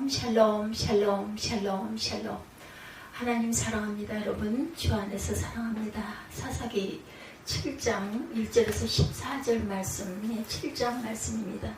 샬롬 샬롬 샬롬 샬롬. 하나님 사랑합니다. 여러분 주 안에서 사랑합니다. 사사기 7장 1절에서 14절 말씀, 7장 말씀입니다.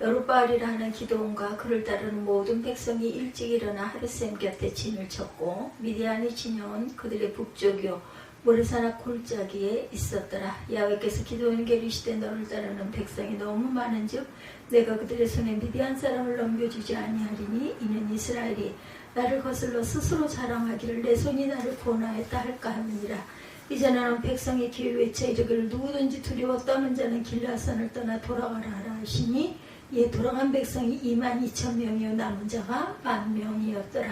여룻바알이라는 기드온과 그를 따르는 모든 백성이 일찍 일어나 하루셈 곁에 진을 쳤고 미디안이 지녀온 그들의 북쪽이요 모레사나 골짜기에 있었더라. 야훼께서 기드온에게 이르시되 너를 따르는 백성이 너무 많은즉 내가 그들의 손에 미디안 사람을 넘겨주지 아니하리니 이는 이스라엘이 나를 거슬러 스스로 자랑하기를 내 손이 나를 구원하였다 할까 하느니라. 이제 나는 백성의 귀에 외쳐 이르기를 누구든지 두려워 떠는 자는 길라산을 떠나 돌아가라 하라 하시니 이에 돌아간 백성이 22,000명이요 남은 자가 10,000명이었더라.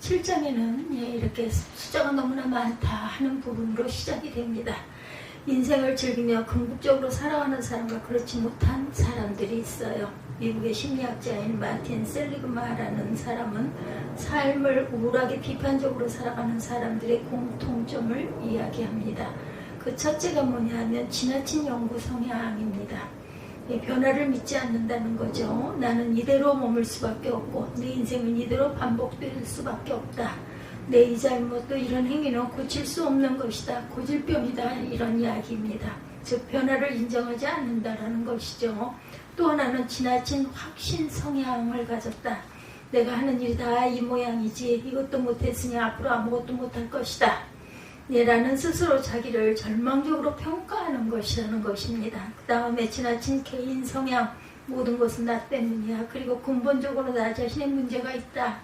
7장에는 이렇게 숫자가 너무나 많다 하는 부분으로 시작이 됩니다. 인생을 즐기며 궁극적으로 살아가는 사람과 그렇지 못한 사람들이 있어요. 미국의 심리학자인 마틴 셀리그마라는 사람은 삶을 우울하게 비판적으로 살아가는 사람들의 공통점을 이야기합니다. 그 첫째가 뭐냐면 지나친 연구 성향입니다. 변화를 믿지 않는다는 거죠. 나는 이대로 머물 수밖에 없고 내 인생은 이대로 반복될 수밖에 없다. 내 이 잘못도 이런 행위는 고칠 수 없는 것이다. 고질병이다. 이런 이야기입니다. 즉 변화를 인정하지 않는다라는 것이죠. 또 하나는 지나친 확신 성향을 가졌다. 내가 하는 일이 다 이 모양이지 이것도 못했으니 앞으로 아무것도 못할 것이다. 라는 스스로 자기를 절망적으로 평가하는 것이라는 것입니다. 그 다음에 지나친 개인 성향, 모든 것은 나 때문이야. 그리고 근본적으로 나 자신의 문제가 있다.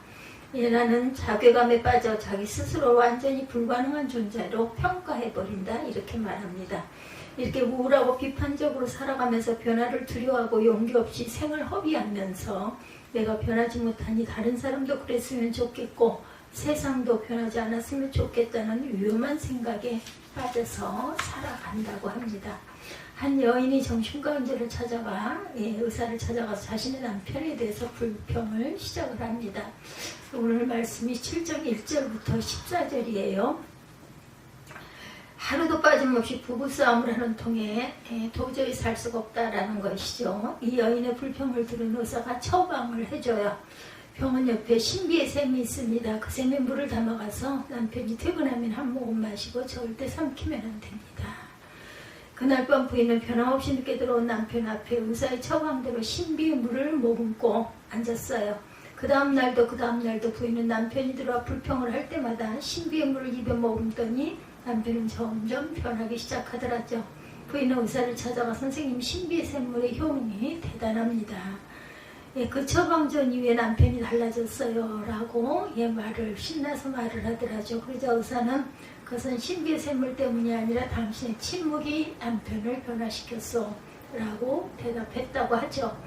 라는 자괴감에 빠져 자기 스스로 완전히 불가능한 존재로 평가해버린다. 이렇게 말합니다. 이렇게 우울하고 비판적으로 살아가면서 변화를 두려워하고 용기 없이 생을 허비하면서 내가 변하지 못하니 다른 사람도 그랬으면 좋겠고 세상도 변하지 않았으면 좋겠다는 위험한 생각에 빠져서 살아간다고 합니다. 한 여인이 정신과의사를 찾아가 의사를 찾아가서 자신의 남편에 대해서 불평을 시작을 합니다. 오늘 말씀이 7장 1절부터 14절이에요. 하루도 빠짐없이 부부싸움을 하는 통에 도저히 살 수가 없다라는 것이죠. 이 여인의 불평을 들은 의사가 처방을 해줘요. 병원 옆에 신비의 샘이 있습니다. 그 샘에 물을 담아가서 남편이 퇴근하면 한 모금 마시고 절대 삼키면 안 됩니다. 그날 밤 부인은 변함없이 늦게 들어온 남편 앞에 의사의 처방대로 신비의 물을 머금고 앉았어요. 그 다음날도 부인은 남편이 들어와 불평을 할 때마다 신비의 물을 입에 머금더니 남편은 점점 변하기 시작하더라죠. 부인은 의사를 찾아가 선생님 신비의 샘물의 효능이 대단합니다. 그 처방전 이후에 남편이 달라졌어요 라고 신나서 말을 하더라죠. 그러자 의사는 그것은 신비의 샘물 때문이 아니라 당신의 침묵이 남편을 변화시켰어 라고 대답했다고 하죠.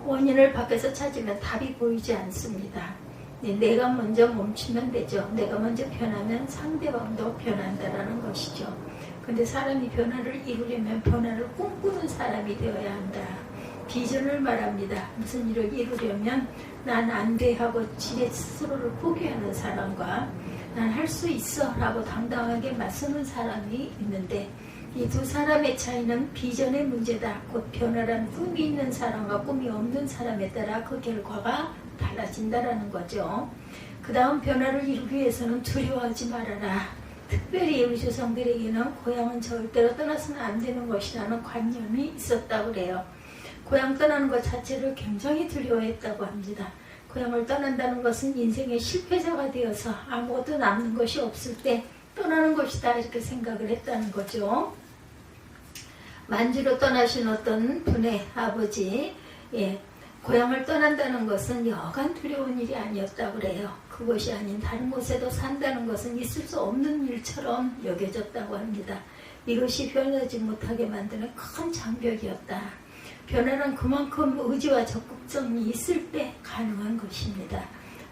원인을 밖에서 찾으면 답이 보이지 않습니다. 내가 먼저 멈추면 되죠. 내가 먼저 변하면 상대방도 변한다라는 것이죠. 근데 사람이 변화를 이루려면 변화를 꿈꾸는 사람이 되어야 한다. 비전을 말합니다. 무슨 일을 이루려면 난 안 돼 하고 지레 스스로를 포기하는 사람과 난 할 수 있어 라고 당당하게 맞서는 사람이 있는데 이 두 사람의 차이는 비전의 문제다. 곧 변화란 꿈이 있는 사람과 꿈이 없는 사람에 따라 그 결과가 달라진다라는 거죠. 그 다음 변화를 이루기 위해서는 두려워하지 말아라. 특별히 우리 조상들에게는 고향은 절대로 떠나서는 안 되는 것이라는 관념이 있었다고 그래요. 고향 떠나는 것 자체를 굉장히 두려워했다고 합니다. 고향을 떠난다는 것은 인생의 실패자가 되어서 아무것도 남는 것이 없을 때 떠나는 것이다 이렇게 생각을 했다는 거죠. 만주로 떠나신 어떤 분의 아버지 고향을 떠난다는 것은 여간 두려운 일이 아니었다고 그래요. 그것이 아닌 다른 곳에도 산다는 것은 있을 수 없는 일처럼 여겨졌다고 합니다. 이것이 변하지 못하게 만드는 큰 장벽이었다. 변화는 그만큼 의지와 적극성이 있을 때 가능한 것입니다.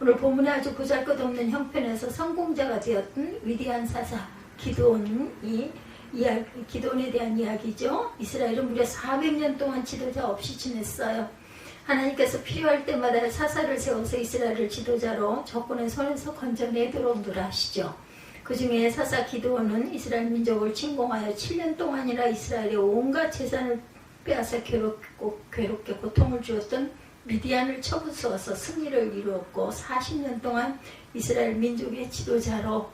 오늘 본문에 아주 보잘것없는 형편에서 성공자가 되었던 위대한 사사 기드온에 대한 이야기죠. 이스라엘은 무려 400년 동안 지도자 없이 지냈어요. 하나님께서 필요할 때마다 사사를 세워서 이스라엘을 지도자로 적군의 손에서 건져내도록 노라하시죠. 그 중에 사사 기드온은 이스라엘 민족을 침공하여 7년 동안이나 이스라엘의 온갖 재산을 빼앗아 괴롭게 고통을 주었던 미디안을 쳐부수어서 승리를 이루었고 40년 동안 이스라엘 민족의 지도자로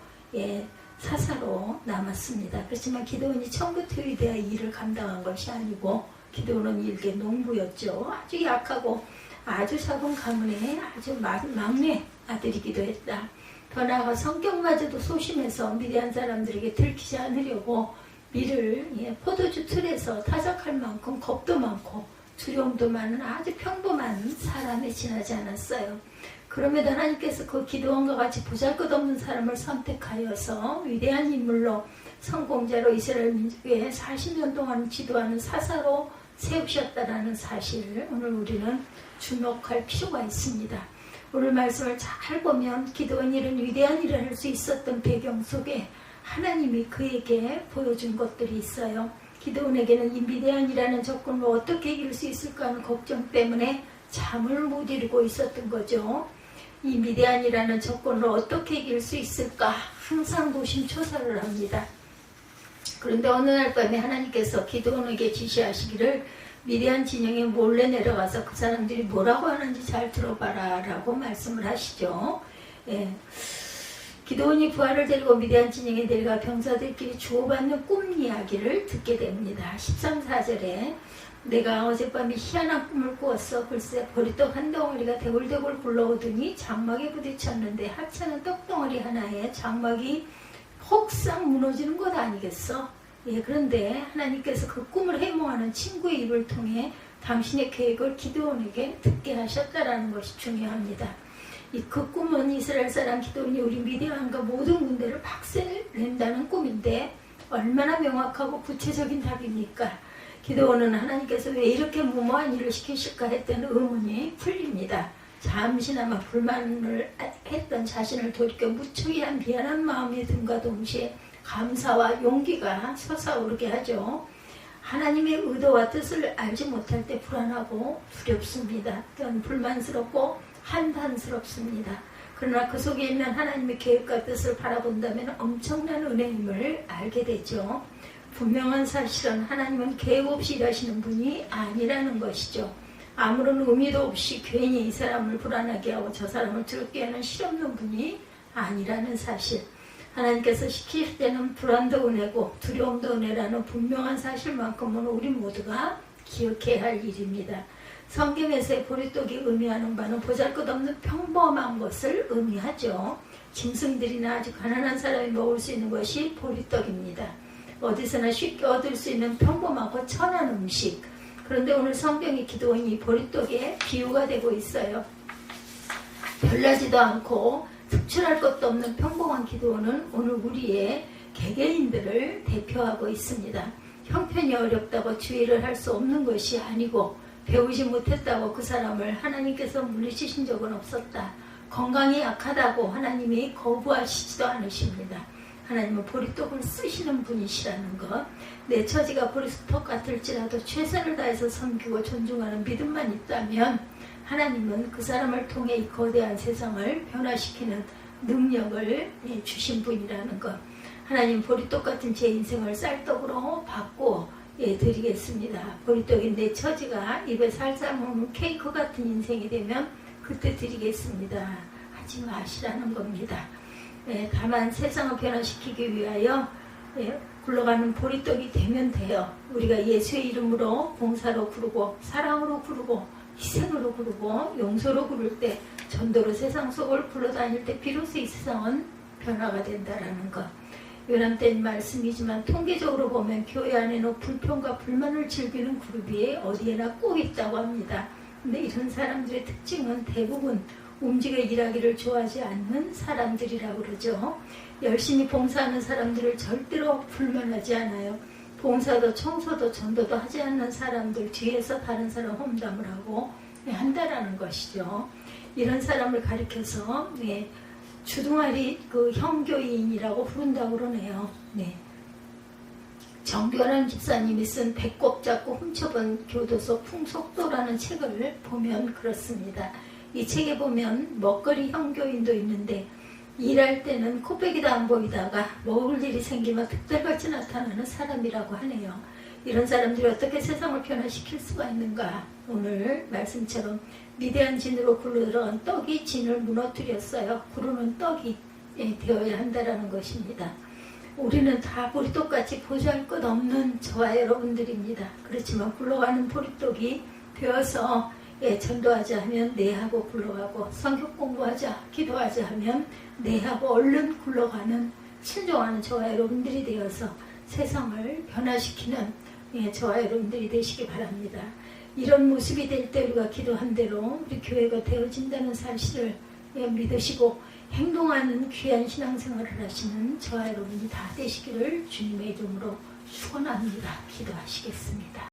사사로 남았습니다. 그렇지만 기드온이 처음부터 위대한 일을 감당한 것이 아니고 기드온은 일개 농부였죠. 아주 약하고 아주 작은 가문의 아주 막내 아들이기도 했다. 더 나아가 성격마저도 소심해서 미디안 사람들에게 들키지 않으려고 밀을 포도주 틀에서 타작할 만큼 겁도 많고 두려움도 많은 아주 평범한 사람에 지나지 않았어요. 그럼에도 하나님께서 그 기드온과 같이 보잘것없는 사람을 선택하여서 위대한 인물로 성공자로 이스라엘 민족에 40년 동안 지도하는 사사로 세우셨다라는 사실을 오늘 우리는 주목할 필요가 있습니다. 오늘 말씀을 잘 보면 기드온이 이런 위대한 일을 할 수 있었던 배경 속에 하나님이 그에게 보여준 것들이 있어요. 기드온에게는 이 위대한이라는 조건을 어떻게 이길 수 있을까 하는 걱정 때문에 잠을 못 이루고 있었던 거죠. 이 미디안이라는 조건을 어떻게 이길 수 있을까 항상 노심초사를 합니다. 그런데 어느 날 밤에 하나님께서 기드온에게 지시하시기를 미디안 진영에 몰래 내려가서 그 사람들이 뭐라고 하는지 잘 들어봐라 라고 말씀을 하시죠. 기드온이 부하를 데리고 미디안 진영에 내려가 병사들끼리 주고받는 꿈 이야기를 듣게 됩니다. 13, 4절에 내가 어젯밤에 희한한 꿈을 꾸었어. 글쎄 보리떡 한 덩어리가 대굴대굴 굴러오더니 장막에 부딪혔는데 하찮은 떡덩어리 하나에 장막이 혹상 무너지는 것 아니겠어? 그런데 하나님께서 그 꿈을 해몽하는 친구의 입을 통해 당신의 계획을 기드온에게 듣게 하셨다라는 것이 중요합니다. 그 꿈은 이스라엘 사람 기드온이 우리 미디안과 모든 군대를 박살낸다는 꿈인데 얼마나 명확하고 구체적인 답입니까? 기드온은 하나님께서 왜 이렇게 무모한 일을 시키실까 했던 의문이 풀립니다. 잠시나마 불만을 했던 자신을 돌이켜 무척이한 미안한 마음이 든과 동시에 감사와 용기가 솟아오르게 하죠. 하나님의 의도와 뜻을 알지 못할 때 불안하고 두렵습니다. 또한 불만스럽고 한탄스럽습니다. 그러나 그 속에 있는 하나님의 계획과 뜻을 바라본다면 엄청난 은혜임을 알게 되죠. 분명한 사실은 하나님은 계획 없이 일하시는 분이 아니라는 것이죠. 아무런 의미도 없이 괜히 이 사람을 불안하게 하고 저 사람을 두렵게 하는 실없는 분이 아니라는 사실. 하나님께서 시킬 때는 불안도 은혜고 두려움도 은혜라는 분명한 사실만큼은 우리 모두가 기억해야 할 일입니다. 성경에서의 보리떡이 의미하는 바는 보잘것없는 평범한 것을 의미하죠. 짐승들이나 아주 가난한 사람이 먹을 수 있는 것이 보리떡입니다. 어디서나 쉽게 얻을 수 있는 평범하고 천한 음식. 그런데 오늘 성경의 기드온이 보리떡의 비유가 되고 있어요. 별나지도 않고 특출할 것도 없는 평범한 기드온은 오늘 우리의 개개인들을 대표하고 있습니다. 형편이 어렵다고 주의를 할 수 없는 것이 아니고 배우지 못했다고 그 사람을 하나님께서 물리치신 적은 없었다. 건강이 약하다고 하나님이 거부하시지도 않으십니다. 하나님은 보리떡을 쓰시는 분이시라는 것. 내 처지가 보리떡 같을지라도 최선을 다해서 섬기고 존중하는 믿음만 있다면 하나님은 그 사람을 통해 이 거대한 세상을 변화시키는 능력을 주신 분이라는 것. 하나님 보리떡 같은 제 인생을 쌀떡으로 바꿔 드리겠습니다. 보리떡인 내 처지가 입에 살살 먹는 케이크 같은 인생이 되면 그때 드리겠습니다. 하지 마시라는 겁니다. 다만 세상을 변화시키기 위하여 굴러가는 보리떡이 되면 돼요. 우리가 예수의 이름으로 봉사로 부르고 사랑으로 부르고 희생으로 부르고 용서로 부를 때 전도로 세상 속을 굴러다닐 때 비로소 이 세상은 변화가 된다라는 것. 요람된 말씀이지만 통계적으로 보면 교회 안에는 불평과 불만을 즐기는 그룹이 어디에나 꼭 있다고 합니다. 근데 이런 사람들의 특징은 대부분 움직여 일하기를 좋아하지 않는 사람들이라고 그러죠. 열심히 봉사하는 사람들을 절대로 불만하지 않아요. 봉사도 청소도 전도도 하지 않는 사람들 뒤에서 다른 사람 험담을 하고 한다라는 것이죠. 이런 사람을 가리켜서 주둥아리 그 형교인이라고 부른다고 그러네요. 정교란 집사님이 쓴 배꼽 잡고 훔쳐본 교도소 풍속도라는 책을 보면 그렇습니다. 이 책에 보면 먹거리 형교인도 있는데 일할 때는 코빼기도 안 보이다가 먹을 일이 생기면 특별같이 나타나는 사람이라고 하네요. 이런 사람들이 어떻게 세상을 변화시킬 수가 있는가? 오늘 말씀처럼 위대한 진으로 굴러 들어간 떡이 진을 무너뜨렸어요. 구르는 떡이 되어야 한다는 것입니다. 우리는 다 보리떡같이 보잘것없는 저와 여러분들입니다. 그렇지만 굴러가는 보리떡이 되어서 전도하자 하면 내하고 굴러가고, 성경 공부하자 기도하자 하면 내하고 얼른 굴러가는 순종하는 저와 여러분들이 되어서 세상을 변화시키는 저와 여러분들이 되시기 바랍니다. 이런 모습이 될 때 우리가 기도한 대로 우리 교회가 되어진다는 사실을 믿으시고 행동하는 귀한 신앙생활을 하시는 저와 여러분이 다 되시기를 주님의 이름으로 축원합니다. 기도하시겠습니다.